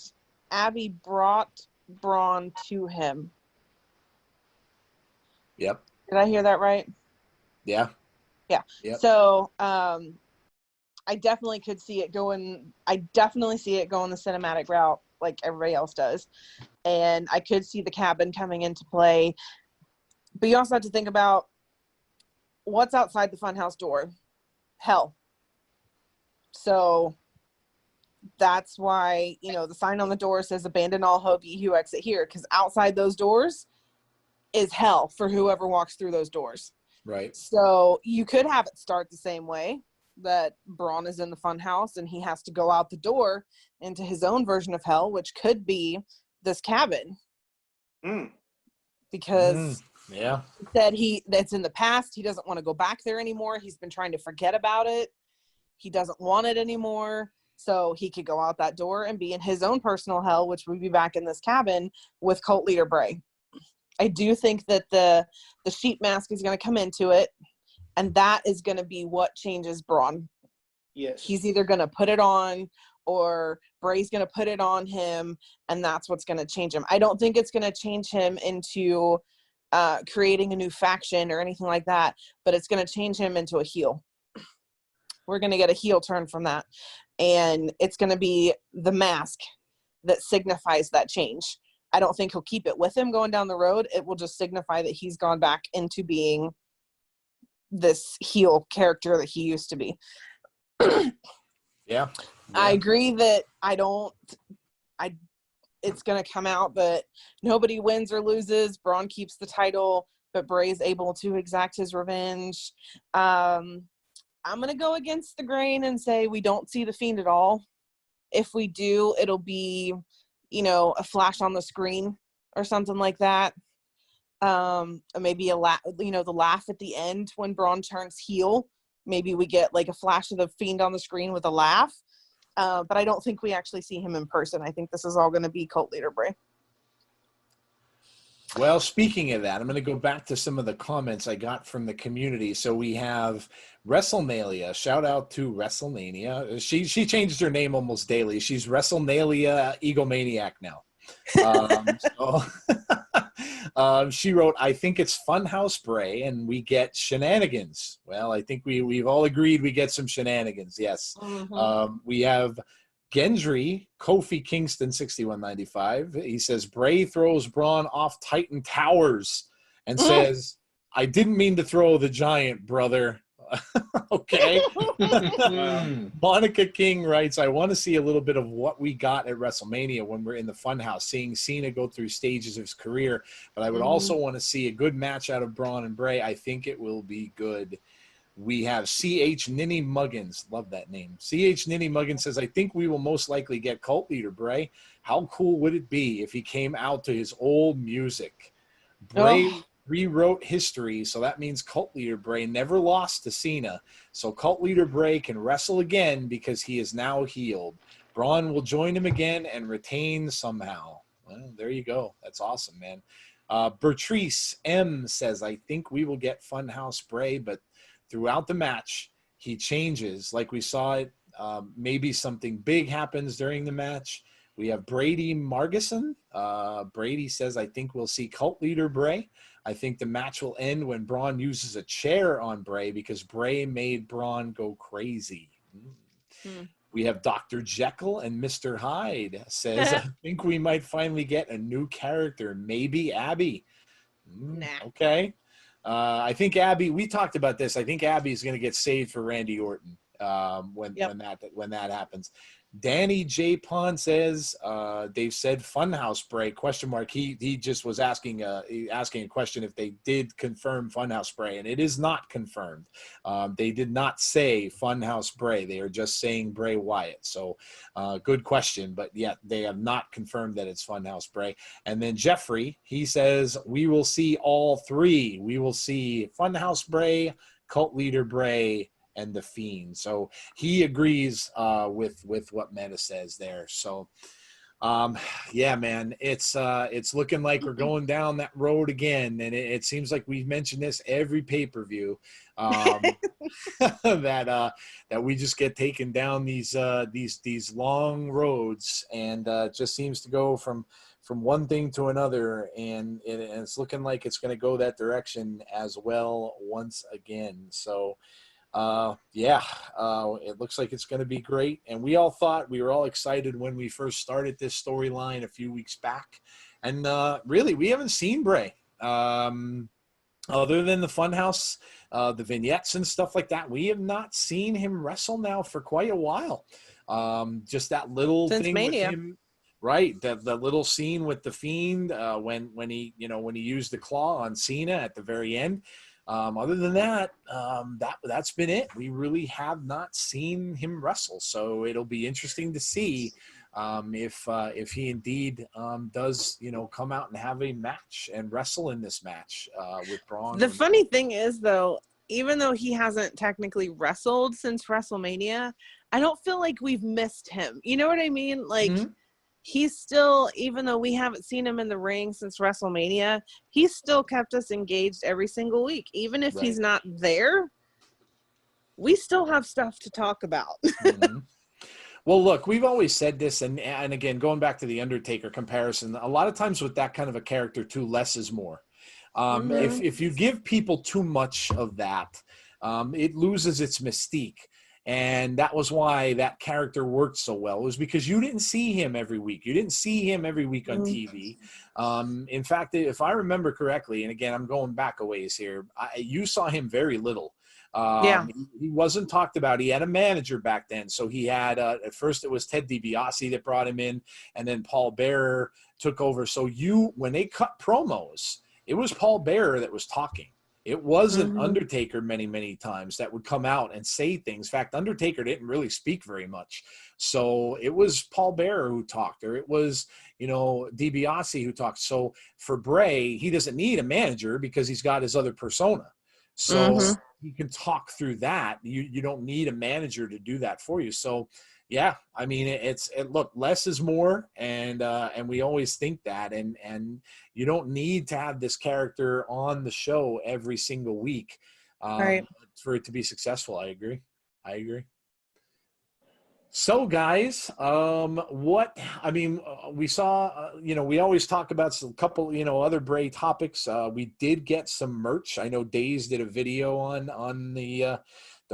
Abby brought Braun to him. Yep. Did I hear that right? Yeah. Yeah. Yep. So I definitely could see it going. I definitely see it going the cinematic route like everybody else does. And I could see the cabin coming into play. But you also have to think about what's outside the Funhouse door. Hell. So that's why, you know, the sign on the door says abandon all hope, ye who exit here. Because outside those doors is hell for whoever walks through those doors. Right. So you could have it start the same way, that Braun is in the Funhouse and he has to go out the door into his own version of hell, which could be this cabin. Because Yeah. He said that's in the past. He doesn't want to go back there anymore. He's been trying to forget about it. He doesn't want it anymore. So he could go out that door and be in his own personal hell, which would be back in this cabin with cult leader Bray. I do think that the sheep mask is going to come into it, and that is going to be what changes Braun. Yes. He's either going to put it on or Bray's going to put it on him, and that's what's going to change him. I don't think it's going to change him into creating a new faction or anything like that, but it's going to change him into a heel. We're going to get a heel turn from that, and it's going to be the mask that signifies that change. I don't think he'll keep it with him going down the road. It will just signify that he's gone back into being this heel character that he used to be. Yeah. I agree that it's going to come out that nobody wins or loses. Braun keeps the title, but Bray's able to exact his revenge. I'm going to go against the grain and say we don't see the Fiend at all. If we do, it'll be, a flash on the screen or something like that. Maybe the laugh at the end when Braun turns heel. Maybe we get like a flash of the Fiend on the screen with a laugh. But I don't think we actually see him in person. I think this is all going to be cult leader Bray. Well, speaking of that, I'm going to go back to some of the comments I got from the community. So we have WrestleMania. Shout out to WrestleMania. She changes her name almost daily. She's WrestleMania Egomaniac now. She wrote, I think it's Funhouse Bray, and we get shenanigans. Well, I think we've all agreed we get some shenanigans. Yes. Mm-hmm. We have Gendry, Kofi Kingston, 6195. He says, Bray throws Braun off Titan Towers and says, I didn't mean to throw the giant, brother. Okay. Monica King writes, I want to see a little bit of what we got at WrestleMania when we're in the Funhouse, seeing Cena go through stages of his career. But I would also want to see a good match out of Braun and Bray. I think it will be good. We have C.H. Ninny Muggins. Love that name. C.H. Ninny Muggins says, I think we will most likely get cult leader Bray. How cool would it be if he came out to his old music? Bray rewrote history, so that means cult leader Bray never lost to Cena. So cult leader Bray can wrestle again because he is now healed. Braun will join him again and retain somehow. Well, there you go. That's awesome, man. Bertrice M says, I think we will get Funhouse Bray, but throughout the match, he changes. Like we saw it, maybe something big happens during the match. We have Brady Margison. Brady says, I think we'll see cult leader Bray. I think the match will end when Braun uses a chair on Bray because Bray made Braun go crazy. We have Dr. Jekyll and Mr. Hyde says, I think we might finally get a new character, maybe Abby. Okay. I think Abby, we talked about this. I think Abby is going to get saved for Randy Orton when that happens. Danny J. Pond says, they've said Funhouse Bray, question mark. He just was asking a question if they did confirm Funhouse Bray, and it is not confirmed. They did not say Funhouse Bray. They are just saying Bray Wyatt. So good question, but yeah, they have not confirmed that it's Funhouse Bray. And then Jeffrey, he says, we will see all three. We will see Funhouse Bray, Cult Leader Bray, and the Fiend. So he agrees with what Meta says there. So yeah, man, it's looking like we're going down that road again, and it seems like we've mentioned this every pay-per-view that we just get taken down these long roads, and it just seems to go from one thing to another, and it's looking like it's going to go that direction as well once again. So it looks like it's going to be great. And we were all excited when we first started this storyline a few weeks back. And really, we haven't seen Bray other than the Funhouse, the vignettes and stuff like that. We have not seen him wrestle now for quite a while. Just that little Since thing Mania. with him. Right, that little scene with the Fiend when he used the claw on Cena at the very end. Other than that, that's been it. We really have not seen him wrestle, so it'll be interesting to see if he indeed does, you know, come out and have a match and wrestle in this match with Braun. The funny thing is, though, even though he hasn't technically wrestled since WrestleMania, I don't feel like we've missed him. You know what I mean? Like, he's still, even though we haven't seen him in the ring since WrestleMania, he's still kept us engaged every single week. Even if he's not there, we still have stuff to talk about. Well, look, we've always said this, and again, going back to the Undertaker comparison, a lot of times with that kind of a character too, less is more. If you give people too much of that, it loses its mystique. And that was why that character worked so well. It was because you didn't see him every week. You didn't see him every week on TV. In fact, if I remember correctly, and again, I'm going back a ways here, you saw him very little. He wasn't talked about. He had a manager back then. So he had, at first it was Ted DiBiase that brought him in, and then Paul Bearer took over. So when they cut promos, it was Paul Bearer that was talking. It wasn't Undertaker many, many times that would come out and say things. In fact, Undertaker didn't really speak very much. So it was Paul Bearer who talked, or it was, you know, DiBiase who talked. So for Bray, he doesn't need a manager because he's got his other persona. So you can talk through that. You don't need a manager to do that for you. So yeah, I mean, look, less is more, and we always think that, and you don't need to have this character on the show every single week for it to be successful. I agree. So guys, we saw, you know, we always talk about a couple, you know, other Bray topics. We did get some merch. I know Daze did a video on the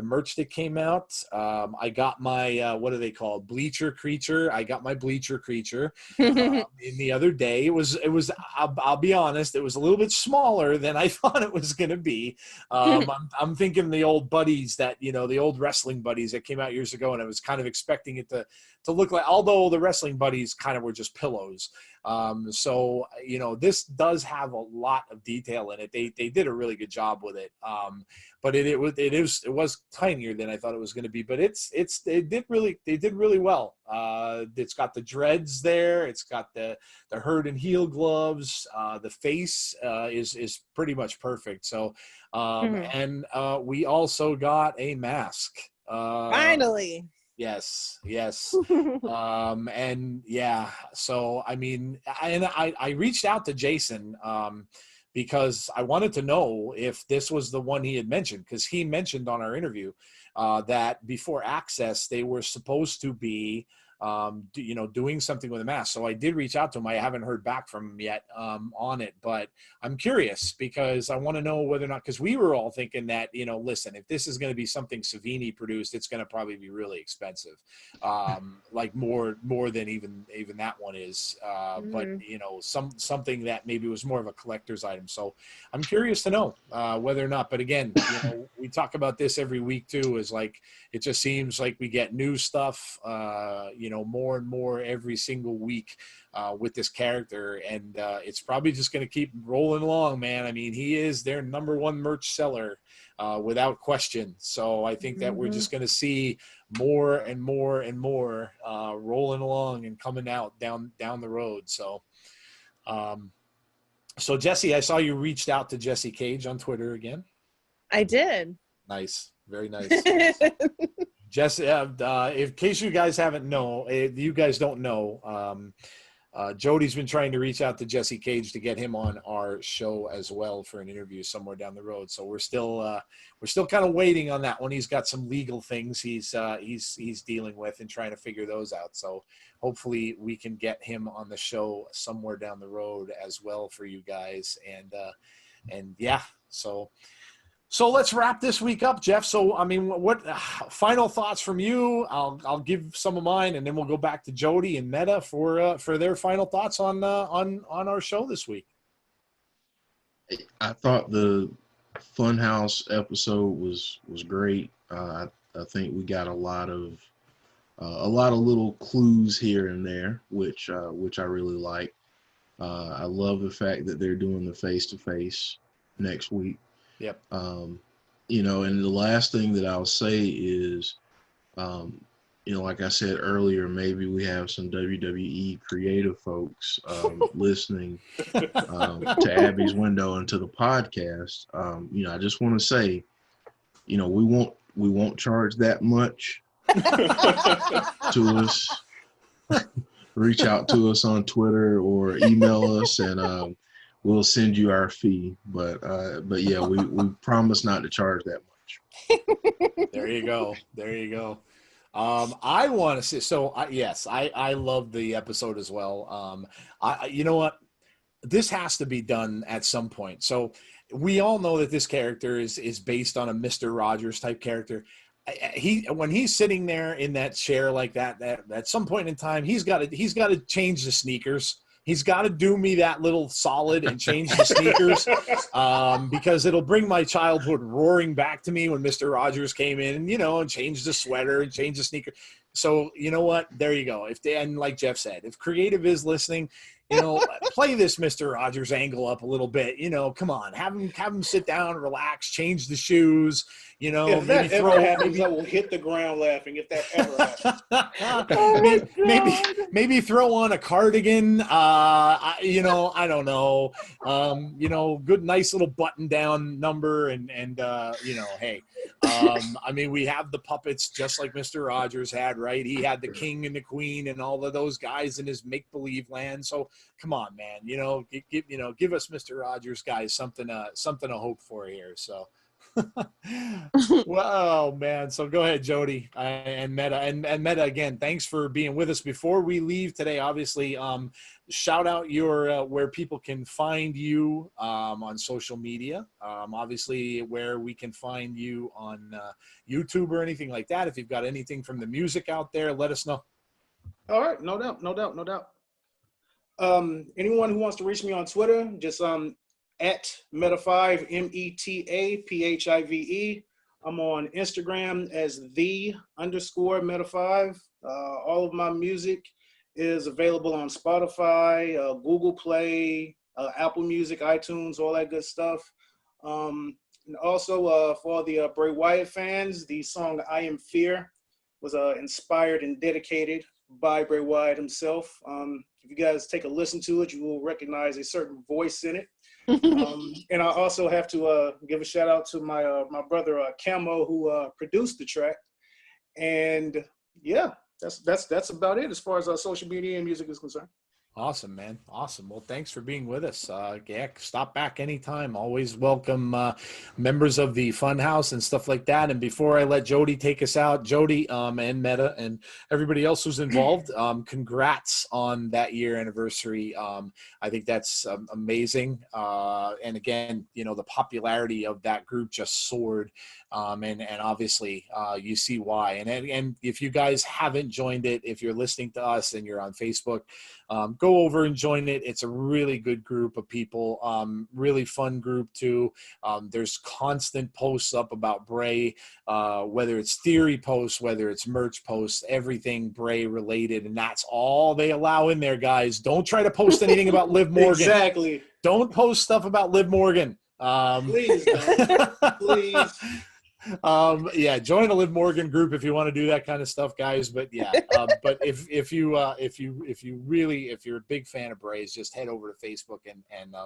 merch that came out. I got my, what are they called? Bleacher Creature. I got my Bleacher Creature in the other day. It was, I'll be honest, it was a little bit smaller than I thought it was going to be. I'm thinking the old buddies that, you know, the old wrestling buddies that came out years ago, and I was kind of expecting it to look like, although the wrestling buddies kind of were just pillows. So, you know, this does have a lot of detail in it. They did a really good job with it. But it was tinier than I thought it was going to be, but they did really well. It's got the dreads there. It's got the hurt and heel gloves. The face is pretty much perfect. So, and we also got a mask. Finally. Yes. And yeah, so, I mean, I reached out to Jason, because I wanted to know if this was the one he had mentioned, because he mentioned on our interview that before Access, they were supposed to be, you know, doing something with a mask. So I did reach out to him. I haven't heard back from him yet on it, but I'm curious because I want to know whether or not, because we were all thinking that, you know, listen, if this is going to be something Savini produced, it's going to probably be really expensive, like more than even that one is. But you know, something that maybe was more of a collector's item. So I'm curious to know whether or not. But again, you know, we talk about this every week too. Is like it just seems like we get new stuff. You know, more and more every single week with this character, and it's probably just going to keep rolling along, man. I mean, he is their #1 merch seller without question. So I think that we're just going to see more and more and more rolling along and coming out down the road. So, so Jesse, I saw you reached out to Jesse Cage on Twitter again. I did. Nice, very nice. Jesse, in case you guys don't know, Jodie's been trying to reach out to Jesse Cage to get him on our show as well for an interview somewhere down the road. So we're still kind of waiting on that one. He's got some legal things he's dealing with and trying to figure those out. So hopefully we can get him on the show somewhere down the road as well for you guys. And yeah, so let's wrap this week up, Jeff. So, I mean, what final thoughts from you? I'll give some of mine, and then we'll go back to Jodie and Meta for their final thoughts on our show this week. I thought the Funhouse episode was great. I think we got a lot of little clues here and there, which I really like. I love the fact that they're doing the face-to-face next week. Yep. You know, and the last thing that I'll say is like I said earlier, maybe we have some WWE creative folks listening to Abby's window and to the podcast. I just want to say, we won't charge that much to us. Reach out to us on Twitter or email us, and we'll send you our fee. But yeah, we promise not to charge that much. There you go. I want to say, I love the episode as well. You know what? This has to be done at some point. So we all know that this character is based on a Mr. Rogers type character. When he's sitting there in that chair like that at some point in time, he's got to change the sneakers. He's got to do me that little solid and change the sneakers because it'll bring my childhood roaring back to me when Mr. Rogers came in, and changed the sweater and changed the sneaker. So you know what? There you go. And like Jeff said, if creative is listening, play this Mr. Rogers angle up a little bit. Come on, have him sit down, relax, change the shoes. If that ever happens, I will hit the ground laughing. If that ever happens, maybe throw on a cardigan. I don't know. Good, nice little button-down number, and hey, we have the puppets just like Mr. Rogers had, right? He had the king and the queen and all of those guys in his make-believe land. So come on, man. Give us Mr. Rogers guys something to hope for here. So. Wow, man. So go ahead, Jodie and Meta. And Meta, again, thanks for being with us. Before we leave today, obviously, shout out your where people can find you on social media. Obviously, where we can find you on YouTube or anything like that. If you've got anything from the music out there, let us know. All right, no doubt. Anyone who wants to reach me on Twitter, just at Metaphive, METAPHIVE. I'm on Instagram as _Metaphive. All of my music is available on Spotify, Google Play, Apple Music, iTunes, all that good stuff. And also for the Bray Wyatt fans, the song I Am Fear was inspired and dedicated by Bray Wyatt himself. If you guys take a listen to it, you will recognize a certain voice in it. And I also have to give a shout out to my brother Camo, who produced the track. And yeah, that's about it as far as social media and music is concerned. Awesome, man. Awesome. Well, thanks for being with us. Stop back anytime. Always welcome members of the Funhouse and stuff like that. And before I let Jodie take us out, Jodie and Meta and everybody else who's involved, congrats on that year anniversary. I think that's amazing. And again, the popularity of that group just soared. And obviously you see why. And if you guys haven't joined it, if you're listening to us and you're on Facebook, go over and join it. It's a really good group of people, really fun group too. There's constant posts up about Bray, whether it's theory posts, whether it's merch posts, everything Bray related. And that's all they allow in there, guys. Don't try to post anything about Liv Morgan. Exactly. Don't post stuff about Liv Morgan. Please, please. Join the Liv Morgan group if you want to do that kind of stuff, guys. But but if you're a big fan of Bray's, just head over to Facebook and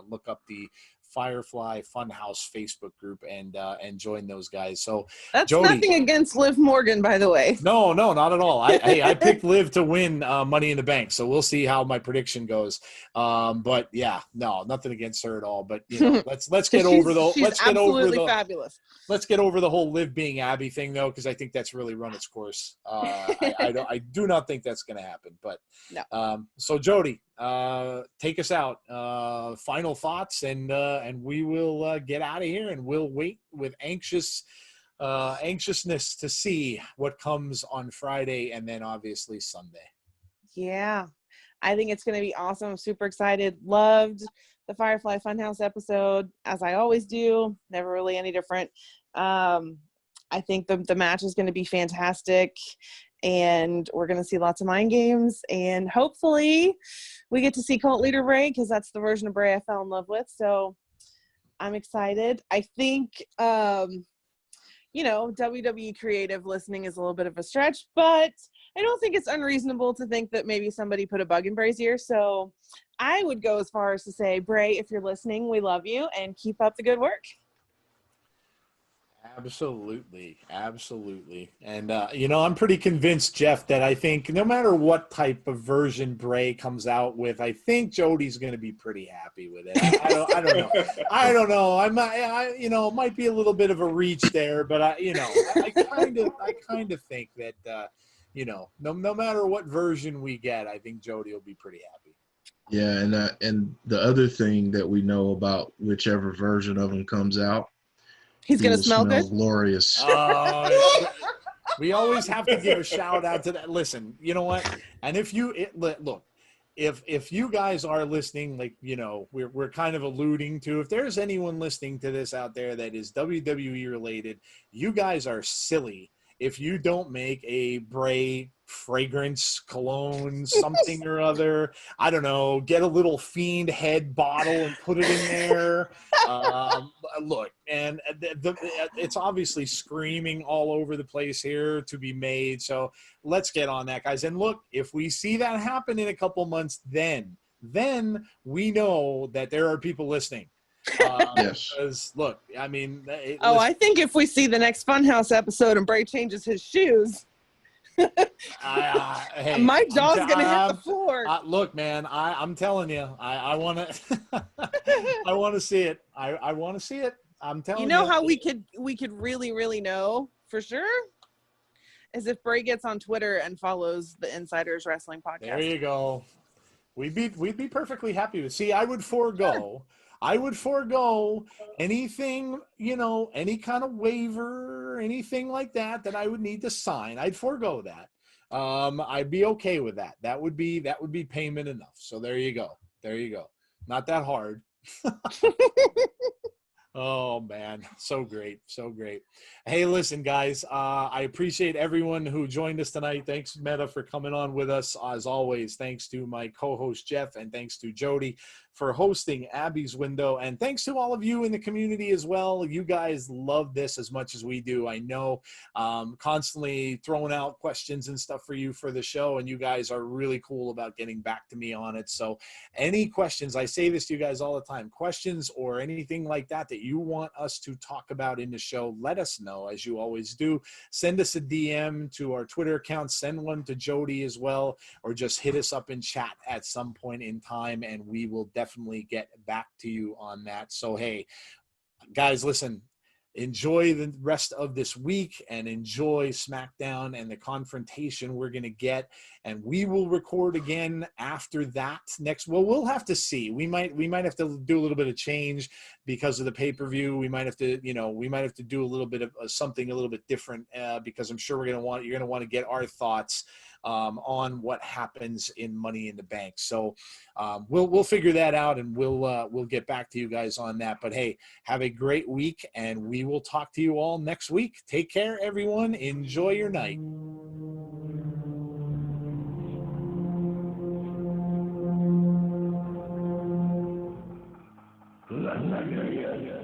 look up the Firefly Funhouse Facebook group and join those guys. So that's Jodie, nothing against Liv Morgan, by the way. No, not at all. I picked Liv to win Money in the Bank, so we'll see how my prediction goes. But yeah, no, nothing against her at all. But let's get over fabulous. Let's get over the whole Liv being Abby thing, though, because I think that's really run its course. I do not think that's going to happen. But no. So Jodie, take us out. Final thoughts, and we will get out of here, and we'll wait with anxiousness to see what comes on Friday, and then obviously Sunday. Yeah, I think it's going to be awesome. I'm super excited. Loved the Firefly Funhouse episode, as I always do. Never really any different. I think the match is going to be fantastic, and we're going to see lots of mind games, and hopefully we get to see Cult Leader Bray, because that's the version of Bray I fell in love with. So I'm excited. I think WWE creative listening is a little bit of a stretch, but I don't think it's unreasonable to think that maybe somebody put a bug in Bray's ear. So I would go as far as to say, Bray, if you're listening, we love you and keep up the good work. Absolutely. Absolutely. And, I'm pretty convinced, Jeff, that I think no matter what type of version Bray comes out with, I think Jodie's going to be pretty happy with it. I don't know. I don't know. It might be a little bit of a reach there, but I kind of think that, no matter what version we get, I think Jodie will be pretty happy. Yeah. And the other thing that we know about whichever version of him comes out, he's going to smell good. Glorious. We always have to give a shout out to that. Listen, you know what? And look, if you guys are listening, like, we're kind of alluding to, if there's anyone listening to this out there that is WWE related, you guys are silly if you don't make a Bray fragrance, cologne, something or other. I don't know, get a little Fiend head bottle and put it in there. Look, and it's obviously screaming all over the place here to be made. So let's get on that, guys. And look, if we see that happen in a couple months, then we know that there are people listening. Yes. Because look, I mean, I think if we see the next Funhouse episode and Bray changes his shoes, hey, my jaw's gonna hit the floor. Look, man, I'm telling you, I want to, I want to see it. I want to see it. I'm telling you. You know how we could really, really know for sure is if Bray gets on Twitter and follows the Insiders Wrestling Podcast. There you go. We'd be perfectly happy with. See, I would forego. I would forego anything, any kind of waiver, anything like that I would need to sign. I'd forego that. I'd be okay with that. That would be payment enough. So there you go. Not that hard. Oh man, so great. Hey, listen, guys, I appreciate everyone who joined us tonight. Thanks, Meta, for coming on with us. As always, thanks to my co-host Jeff, and thanks to Jodie for hosting Abby's Window, and thanks to all of you in the community as well. You guys love this as much as we do. I know, constantly throwing out questions and stuff for you for the show, and you guys are really cool about getting back to me on it. So any questions, I say this to you guys all the time, questions or anything like that you want us to talk about in the show, let us know, as you always do. Send us a DM to our Twitter account, send one to Jodie as well, or just hit us up in chat at some point in time, and we will definitely get back to you on that. So, hey, guys, listen, enjoy the rest of this week and enjoy SmackDown and the confrontation we're going to get. And we will record again after that next. Well, we'll have to see. We might have to do a little bit of change because of the pay-per-view. We might have to, do a little bit of something a little bit different because I'm sure you're going to want to get our thoughts on what happens in Money in the Bank. So we'll figure that out, and we'll get back to you guys on that. But hey, have a great week, and we will talk to you all next week. Take care, everyone. Enjoy your night. La, la, la, la, la.